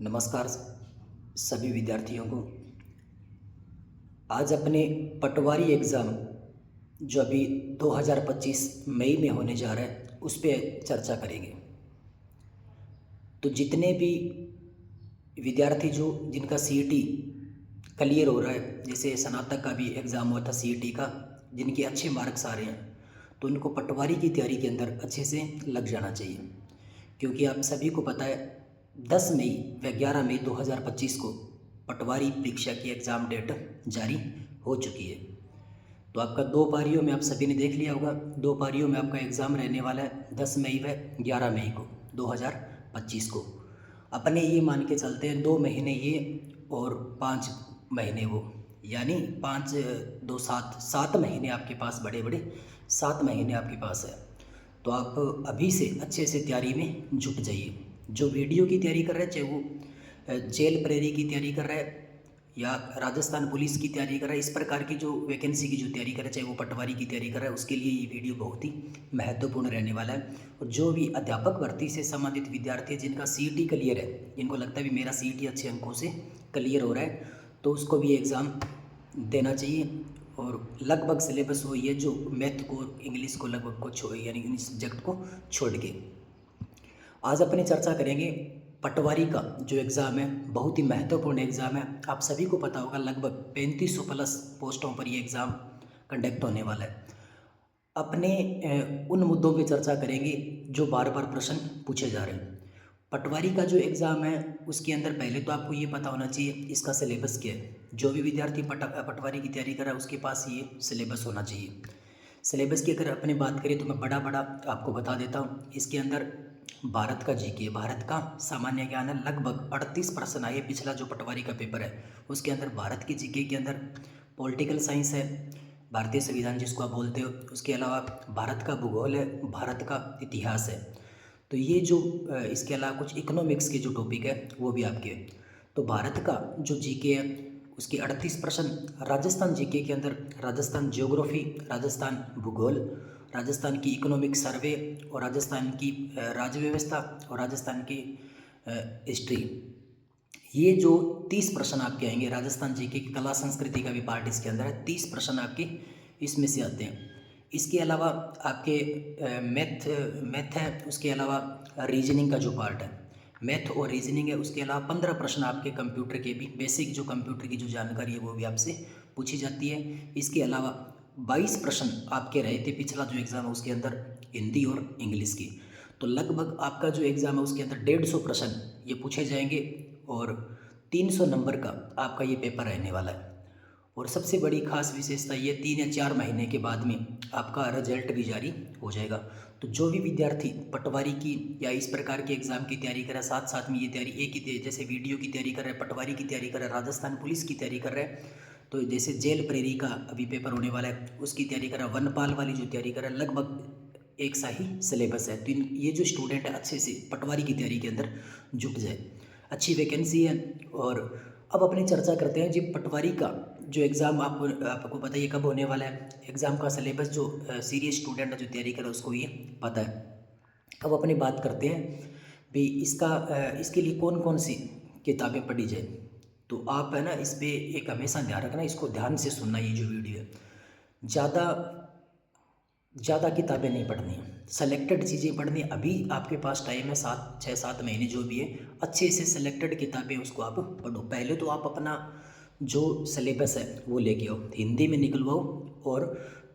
नमस्कार सभी विद्यार्थियों को। आज अपने पटवारी एग्ज़ाम जो अभी 2025 मई में होने जा रहा है उस पे चर्चा करेंगे। तो जितने भी विद्यार्थी जिनका सीईटी क्लियर हो रहा है, जैसे स्नातक का भी एग्ज़ाम हुआ था सीईटी का, जिनके अच्छे मार्क्स आ रहे हैं, तो उनको पटवारी की तैयारी के अंदर अच्छे से लग जाना चाहिए। क्योंकि आप सभी को पता है 10 मई व 11 मई 2025 को पटवारी परीक्षा की एग्ज़ाम डेट जारी हो चुकी है। तो आपका 2 पारियों में आप सभी ने देख लिया होगा, 2 पारियों में आपका एग्ज़ाम रहने वाला है 10 मई व 11 मई को 2025 को। अपने ये मान के चलते हैं 2 महीने ये और 5 महीने वो, यानी 5 2 7 महीने आपके पास, बड़े बड़े 7 महीने आपके पास है। तो आप अभी से अच्छे से तैयारी में जुट जाइए। जो वीडियो की तैयारी कर रहे हैं, चाहे वो जेल प्रेरी की तैयारी कर रहा है या राजस्थान पुलिस की तैयारी कर रहा है, इस प्रकार की जो वैकेंसी की जो तैयारी कर रहा है, चाहे वो पटवारी की तैयारी कर रहा है, उसके लिए ये वीडियो बहुत ही महत्वपूर्ण रहने वाला है। और जो भी अध्यापक भर्ती से संबंधित विद्यार्थी जिनका सीईटी क्लियर है, जिनको लगता है भी मेरा सीईटी अच्छे अंकों से क्लियर हो रहा है, तो उसको भी एग्ज़ाम देना चाहिए। और लगभग सिलेबस वही है जो मैथ को, इंग्लिश को लगभग को छोड़, यानी इन सब्जेक्ट को छोड़ के। आज अपनी चर्चा करेंगे पटवारी का जो एग्ज़ाम है, बहुत ही महत्वपूर्ण एग्ज़ाम है। आप सभी को पता होगा लगभग 3500 प्लस पोस्टों पर ये एग्ज़ाम कंडक्ट होने वाला है। अपने उन मुद्दों पे चर्चा करेंगे जो बार बार प्रश्न पूछे जा रहे हैं। पटवारी का जो एग्ज़ाम है उसके अंदर पहले तो आपको ये पता होना चाहिए इसका सिलेबस क्या है। जो भी विद्यार्थी पटवारी की तैयारी कर रहा है उसके पास ये सिलेबस होना चाहिए। सिलेबस की अगर अपनी बात करें तो मैं बड़ा आपको बता देता हूँ। इसके अंदर भारत का जीके, भारत का सामान्य ज्ञान है, लगभग 38 प्रश्न आए। पिछला जो पटवारी का पेपर है उसके अंदर भारत की जीके के अंदर पॉलिटिकल साइंस है, भारतीय संविधान जिसको आप बोलते हो, उसके अलावा भारत का भूगोल है, भारत का इतिहास है। तो ये जो इसके अलावा कुछ इकोनॉमिक्स के जो टॉपिक है वो भी आपके हैं। तो भारत का जो जीके है उसके 38 प्रश्न। राजस्थान जीके के अंदर राजस्थान ज्योग्राफी, राजस्थान भूगोल, राजस्थान की इकोनॉमिक सर्वे और राजस्थान की राज्य व्यवस्था और राजस्थान की हिस्ट्री, ये जो 30 प्रश्न आपके आएंगे। राजस्थान जीके की कला संस्कृति का भी पार्ट इसके अंदर है, 30 प्रश्न आपके इसमें से आते हैं। इसके अलावा आपके मैथ है, उसके अलावा रीजनिंग का जो पार्ट है, मैथ और रीजनिंग है। उसके अलावा 15 प्रश्न आपके कंप्यूटर के भी, बेसिक जो कंप्यूटर की जो जानकारी है वो भी आपसे पूछी जाती है। इसके अलावा 22 प्रश्न आपके रहे थे पिछला जो एग्ज़ाम है उसके अंदर, हिंदी और इंग्लिश की। तो लगभग आपका जो एग्ज़ाम है उसके अंदर 150 प्रश्न ये पूछे जाएंगे और 300 नंबर का आपका ये पेपर रहने वाला है। और सबसे बड़ी खास विशेषता ये 3 या 4 महीने के बाद में आपका रिजल्ट भी जारी हो जाएगा। तो जो भी विद्यार्थी पटवारी की या इस प्रकार के एग्ज़ाम की तैयारी कर रहा है, साथ साथ में ये तैयारी एक ही, जैसे वीडियो की तैयारी कर रहा है, पटवारी की तैयारी कर रहा है, राजस्थान पुलिस की तैयारी कर रहा है, तो जैसे जेल प्रेरी का अभी पेपर होने वाला है उसकी तैयारी कर रहा है, वनपाल वाली जो तैयारी कर रहा है, लगभग एक सा ही सिलेबस है। तो ये जो स्टूडेंट है अच्छे से पटवारी की तैयारी के अंदर जुट जाए, अच्छी वैकेंसी है। और अब अपनी चर्चा करते हैं जी पटवारी का जो एग्ज़ाम आपको पता है ये कब होने वाला है। एग्ज़ाम का सिलेबस जो सीरियस स्टूडेंट है जो तैयारी कर रहा है उसको ये पता है। अब अपनी बात करते हैं भी इसके लिए कौन कौन सी किताबें पढ़ी जाए। तो आप है ना इस पर एक हमेशा ध्यान रखना, इसको ध्यान से सुनना। ये जो वीडियो है ज़्यादा ज़्यादा किताबें नहीं पढ़नी है, सेलेक्टेड चीज़ें पढ़नी है। अभी आपके पास टाइम है 6-7 महीने जो भी है, अच्छे से सेलेक्टेड किताबें उसको आप पढ़ो। पहले तो आप अपना जो सिलेबस है वो लेके आओ, हिंदी में निकलवाओ। और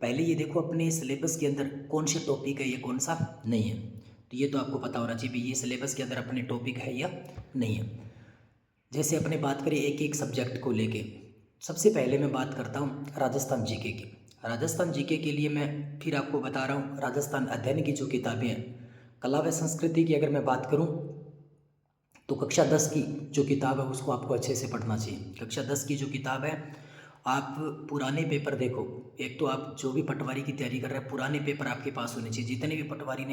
पहले ये देखो अपने सिलेबस के अंदर कौन से टॉपिक है, ये कौन सा नहीं है। तो ये तो आपको पता होना चाहिए ये सिलेबस के अंदर अपने टॉपिक है या नहीं है। जैसे अपने बात करें एक एक सब्जेक्ट को लेके, सबसे पहले मैं बात करता हूँ राजस्थान जीके की। राजस्थान जीके के लिए मैं फिर आपको बता रहा हूँ, राजस्थान अध्ययन की जो किताबें हैं, कला व संस्कृति की अगर मैं बात करूँ तो कक्षा 10 की जो किताब है उसको आपको अच्छे से पढ़ना चाहिए। कक्षा 10 की जो किताब है, आप पुराने पेपर देखो। एक तो आप जो भी पटवारी की तैयारी कर रहे हैं पुराने पेपर आपके पास होने चाहिए। जितने भी पटवारी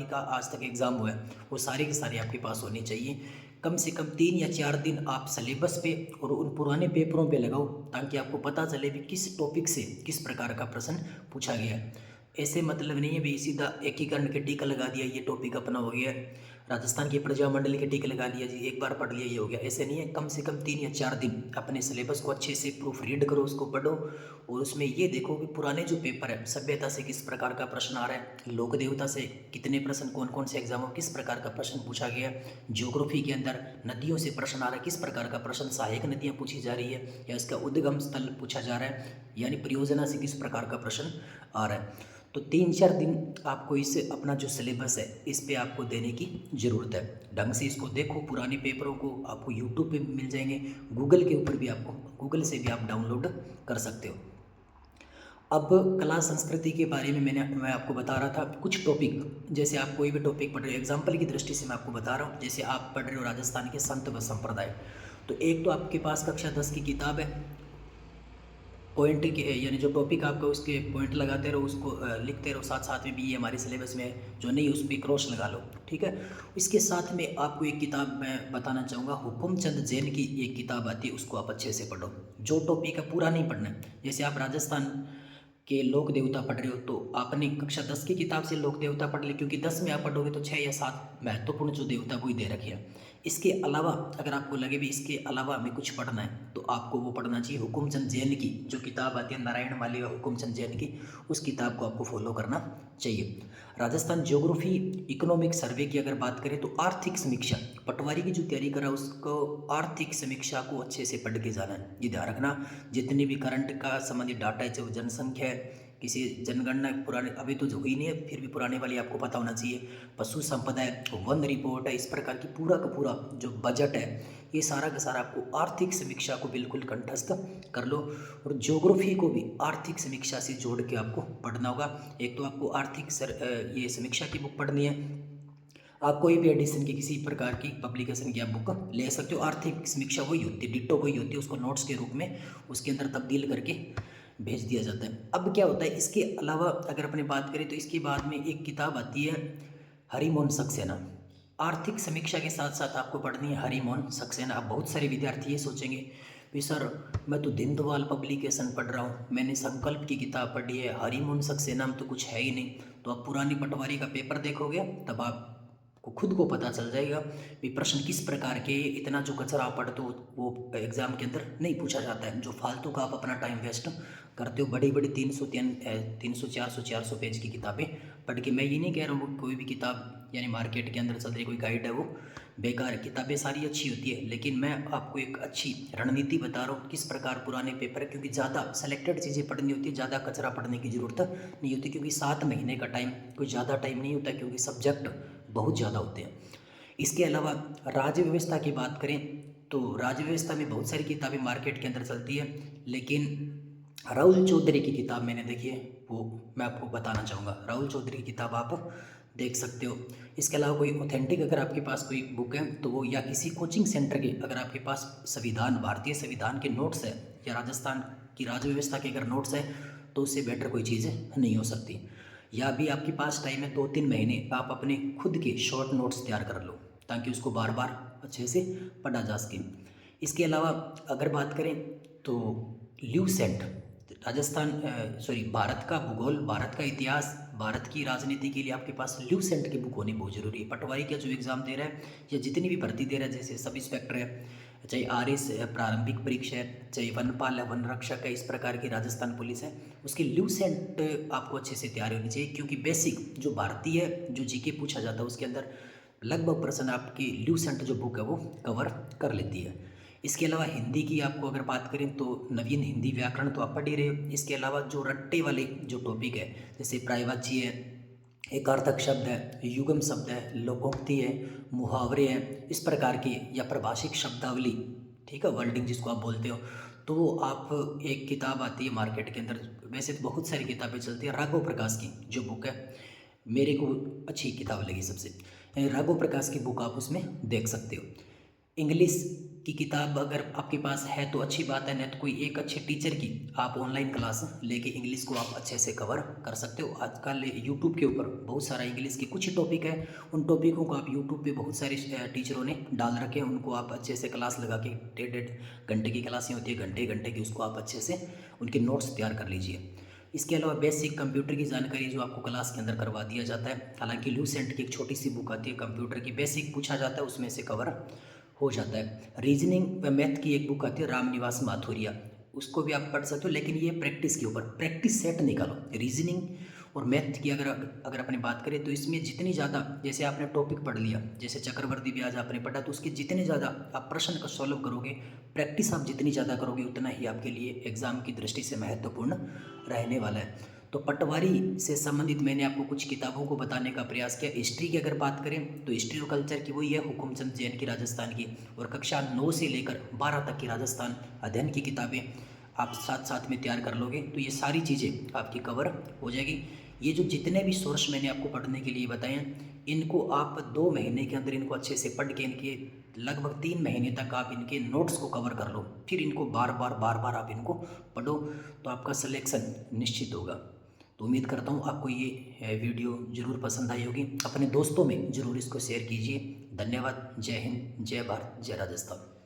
का आज तक एग्ज़ाम हुआ है वो सारे के सारे आपके पास होने चाहिए। कम से कम 3 या 4 दिन आप सिलेबस पे और उन पुराने पेपरों पे लगाओ, ताकि आपको पता चले भी किस टॉपिक से किस प्रकार का प्रश्न पूछा गया है। ऐसे मतलब नहीं है भी सीधा एकीकरण के टीका लगा दिया ये टॉपिक अपना हो गया है। राजस्थान की प्रजा मंडल के टिक लगा लिया जी, एक बार पढ़ लिया ये हो गया, ऐसे नहीं है। कम से कम 3 या 4 दिन अपने सिलेबस को अच्छे से प्रूफ रीड करो, उसको पढ़ो और उसमें ये देखो कि पुराने जो पेपर है सभ्यता से किस प्रकार का प्रश्न आ रहा है, लोक देवता से कितने प्रश्न, कौन कौन से एग्जामों में किस प्रकार का प्रश्न पूछा गया, ज्योग्राफी के अंदर नदियों से प्रश्न आ रहा है, किस प्रकार का प्रश्न, सहायक नदियाँ पूछी जा रही है या इसका उद्गम स्थल पूछा जा रहा है, यानी परियोजना से किस प्रकार का प्रश्न आ रहा है। तो 3-4 दिन आपको इस अपना जो सिलेबस है इस पे आपको देने की ज़रूरत है। ढंग से इसको देखो, पुराने पेपरों को आपको यूट्यूब पे मिल जाएंगे, गूगल के ऊपर भी आपको, गूगल से भी आप डाउनलोड कर सकते हो। अब कला संस्कृति के बारे में मैं आपको बता रहा था कुछ टॉपिक, जैसे आप कोई भी टॉपिक पढ़ रहे हो, एग्जाम्पल की दृष्टि से मैं आपको बता रहा हूँ। जैसे आप पढ़ रहे हो राजस्थान के संत व संप्रदाय, तो एक तो आपके पास कक्षा 10 की किताब है, पॉइंट के यानी जो टॉपिक आपका उसके पॉइंट लगाते रहो, उसको लिखते रहो, साथ साथ में भी ये हमारे सिलेबस में है, जो नहीं उस पर क्रॉस लगा लो, ठीक है। इसके साथ में आपको एक किताब मैं बताना चाहूँगा, हुकुमचंद जैन की एक किताब आती है, उसको आप अच्छे से पढ़ो। जो टॉपिक है पूरा नहीं पढ़ना है। जैसे आप राजस्थान के लोक देवता पढ़ रहे हो तो आपने कक्षा 10 की किताब से लोक देवता पढ़ ले, क्योंकि 10 में आप पढ़ोगे तो 6 या 7 महत्वपूर्ण जो देवता वो ही दे रखे हैं। इसके अलावा अगर आपको लगे भी इसके अलावा हमें कुछ पढ़ना है तो आपको वो पढ़ना चाहिए हुकुमचंद जैन की जो किताब आती है, नारायण माली व हुकुमचंद जैन की, उस किताब को आपको फॉलो करना चाहिए। राजस्थान ज्योग्राफी इकोनॉमिक सर्वे की अगर बात करें तो आर्थिक समीक्षा, पटवारी की जो तैयारी करा उसको आर्थिक समीक्षा को अच्छे से पढ़ के जाना है। ये ध्यान रखना, जितने भी करंट का संबंधित डाटा है, चाहे जनसंख्या है, किसी जनगणना पुराने अभी तो जो हुई नहीं है फिर भी पुराने वाली आपको पता होना चाहिए, पशु संपदा है, वन रिपोर्ट है, इस प्रकार की पूरा का पूरा जो बजट है, ये सारा का सारा आपको आर्थिक समीक्षा को बिल्कुल कंठस्थ कर लो। और ज्योग्राफी को भी आर्थिक समीक्षा से जोड़ के आपको पढ़ना होगा। एक तो आपको ये समीक्षा की बुक पढ़नी है, आप कोई भी एडिशन की किसी प्रकार की पब्लिकेशन की आप बुक ले सकते हो। आर्थिक समीक्षा वही होती है, डिट्टो वही होती है, उसको नोट्स के रूप में उसके अंदर तब्दील करके भेज दिया जाता है। अब क्या होता है, इसके अलावा अगर अपने बात करें तो इसके बाद में एक किताब आती है हरिमोहन सक्सेना। आर्थिक समीक्षा के साथ साथ आपको पढ़नी है हरिमोहन सक्सेना। अब बहुत सारे विद्यार्थी ये सोचेंगे भी सर मैं तो दिनदवाल पब्लिकेशन पढ़ रहा हूँ, मैंने संकल्प की किताब पढ़ी है, हरिमोहन सक्सेना में तो कुछ है ही नहीं। तो आप पुरानी पटवारी का पेपर देखोगे तब आपको खुद को पता चल जाएगा भी प्रश्न किस प्रकार के, इतना जो कचरा आप पढ़ते हो वो एग्ज़ाम के अंदर नहीं पूछा जाता है, जो फालतू का आप अपना टाइम वेस्ट करते हो बड़ी बड़ी 300 400 पेज की किताबें पढ़ के। मैं ये नहीं कह रहा हूँ कोई भी किताब यानी मार्केट के अंदर चल रही कोई गाइड है वो बेकार है, किताबें सारी अच्छी होती है, लेकिन मैं आपको एक अच्छी रणनीति बता रहा हूँ किस प्रकार पुराने पेपर है, क्योंकि ज़्यादा सेलेक्टेड चीज़ें पढ़नी होती है, ज़्यादा कचरा पढ़ने की ज़रूरत नहीं होती, क्योंकि 7 महीने का टाइम कोई ज़्यादा टाइम नहीं होता, क्योंकि सब्जेक्ट बहुत ज़्यादा होते हैं। इसके अलावा राज्य व्यवस्था की बात करें तो राज्य व्यवस्था में बहुत सारी किताबें मार्केट के अंदर चलती है, लेकिन राहुल चौधरी की किताब मैंने देखी है, वो मैं आपको बताना चाहूँगा। राहुल चौधरी की किताब आप देख सकते हो। इसके अलावा कोई ऑथेंटिक अगर आपके पास कोई बुक है तो वो, या किसी कोचिंग सेंटर के अगर आपके पास संविधान, भारतीय संविधान के नोट्स है या राजस्थान की राज्य व्यवस्था के अगर नोट्स है तो उससे बेटर कोई चीज़ नहीं हो सकती। या भी आपके पास टाइम है 2-3 महीने, आप अपने खुद के शॉर्ट नोट्स तैयार कर लो ताकि उसको बार बार अच्छे से पढ़ा जा सके। इसके अलावा अगर बात करें तो ल्यूसेंट, राजस्थान भारत का भूगोल, भारत का इतिहास, भारत की राजनीति के लिए आपके पास ल्यूसेंट की बुक होनी बहुत ज़रूरी है। पटवारी का जो एग्ज़ाम दे रहा है या जितनी भी भर्ती दे रहा है, जैसे सब इंस्पेक्टर है, चाहे आरएस है, प्रारंभिक परीक्षा है, चाहे वनपाल है, वन रक्षक है, इस प्रकार की राजस्थान पुलिस है, उसकी ल्यूसेंट आपको अच्छे से तैयारी होनी चाहिए, क्योंकि बेसिक जो भारतीय जो जीके पूछा जाता है उसके अंदर लगभग प्रश्न आपकी ल्यूसेंट जो बुक है वो कवर कर लेती है। इसके अलावा हिंदी की आपको अगर बात करें तो नवीन हिंदी व्याकरण तो आप पढ़ ही रहे हो। इसके अलावा जो रट्टे वाले जो टॉपिक है, जैसे प्रायवाची है, एकार्थक शब्द है, युगम शब्द है, लोकोक्ति है, मुहावरे हैं, इस प्रकार की, या प्रभाषिक शब्दावली, ठीक है, वर्डिंग जिसको आप बोलते हो, तो आप एक किताब आती है मार्केट के अंदर, वैसे तो बहुत सारी किताबें चलती है, राघव प्रकाश की जो बुक है मेरे को अच्छी किताब लगी सबसे, राघव प्रकाश की बुक आप उसमें देख सकते हो। इंग्लिश की किताब अगर आपके पास है तो अच्छी बात है, नहीं तो कोई एक अच्छे टीचर की आप ऑनलाइन क्लास लेके इंग्लिश को आप अच्छे से कवर कर सकते हो। आजकल यूट्यूब के ऊपर बहुत सारा इंग्लिश के कुछ टॉपिक है, उन टॉपिकों को आप यूट्यूब पे बहुत सारे टीचरों ने डाल रखे हैं, उनको आप अच्छे से क्लास लगा के 1.5 घंटे की क्लासें होती है, घंटे घंटे की, उसको आप अच्छे से उनके नोट्स तैयार कर लीजिए। इसके अलावा बेसिक कंप्यूटर की जानकारी जो आपको क्लास के अंदर करवा दिया जाता है। हालांकि लूसेंट की एक छोटी सी बुक आती है कंप्यूटर की, बेसिक पूछा जाता है, उसमें से कवर हो जाता है। रीजनिंग व मैथ की एक बुक आती है रामनिवास माथुरिया, उसको भी आप पढ़ सकते हो, लेकिन ये प्रैक्टिस के ऊपर, प्रैक्टिस सेट निकालो। रीजनिंग और मैथ की अगर अपनी बात करें तो इसमें जितनी ज़्यादा, जैसे आपने टॉपिक पढ़ लिया, जैसे चक्रवर्ती ब्याज आपने पढ़ा, तो उसके जितने ज़्यादा आप प्रश्न का सॉल्व करोगे, प्रैक्टिस आप जितनी ज़्यादा करोगे, उतना ही आपके लिए एग्ज़ाम की दृष्टि से महत्वपूर्ण रहने वाला है। तो पटवारी से संबंधित मैंने आपको कुछ किताबों को बताने का प्रयास किया। हिस्ट्री की अगर बात करें तो हिस्ट्री और कल्चर की वही है हुकुमचंद जैन की राजस्थान की, और कक्षा 9 से लेकर 12 तक की राजस्थान अध्ययन की किताबें आप साथ साथ में तैयार कर लोगे तो ये सारी चीज़ें आपकी कवर हो जाएगी। ये जो जितने भी सोर्स मैंने आपको पढ़ने के लिए बताए हैं, इनको आप 2 महीने के अंदर इनको अच्छे से पढ़ के इनके लगभग 3 महीने तक आप इनके नोट्स को कवर कर लो, फिर इनको बार बार आप इनको पढ़ो, तो आपका सिलेक्शन निश्चित होगा। तो उम्मीद करता हूँ आपको ये वीडियो ज़रूर पसंद आई होगी। अपने दोस्तों में ज़रूर इसको शेयर कीजिए। धन्यवाद। जय हिंद, जय भारत, जय राजस्थान।